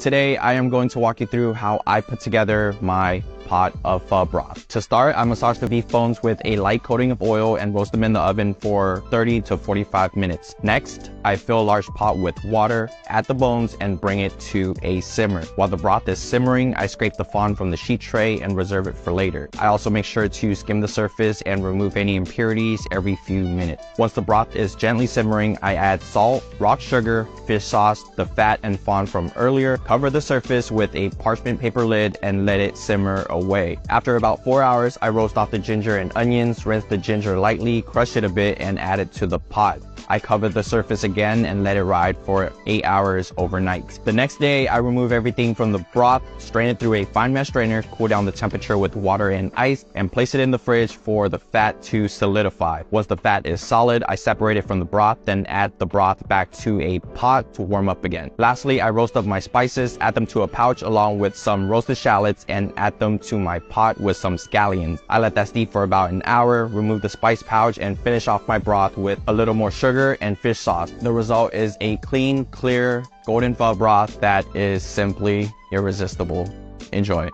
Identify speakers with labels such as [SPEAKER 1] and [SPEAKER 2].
[SPEAKER 1] Today I am going to walk you through how I put together my pot of pho broth. To start, I massage the beef bones with a light coating of oil and roast them in the oven for 30 to 45 minutes. Next, I fill a large pot with water, add the bones, and bring it to a simmer. While the broth is simmering, I scrape the fond from the sheet tray and reserve it for later. I also make sure to skim the surface and remove any impurities every few minutes. Once the broth is gently simmering, I add salt, rock sugar, fish sauce, the fat and fond from earlier, cover the surface with a parchment paper lid, and let it simmer away. After about 4 hours, I roast off the ginger and onions, rinse the ginger lightly, crush it a bit, and add it to the pot. I cover the surface again and let it ride for 8 hours overnight. The next day, I remove everything from the broth, strain it through a fine mesh strainer, cool down the temperature with water and ice, and place it in the fridge for the fat to solidify. Once the fat is solid, I separate it from the broth, then add the broth back to a pot to warm up again. Lastly, I roast up my spices, add them to a pouch along with some roasted shallots, and add them to my pot with some scallions. I let that steep for about an hour, remove the spice pouch, and finish off my broth with a little more sugar and fish sauce. The result is a clean, clear, golden pho broth that is simply irresistible. Enjoy.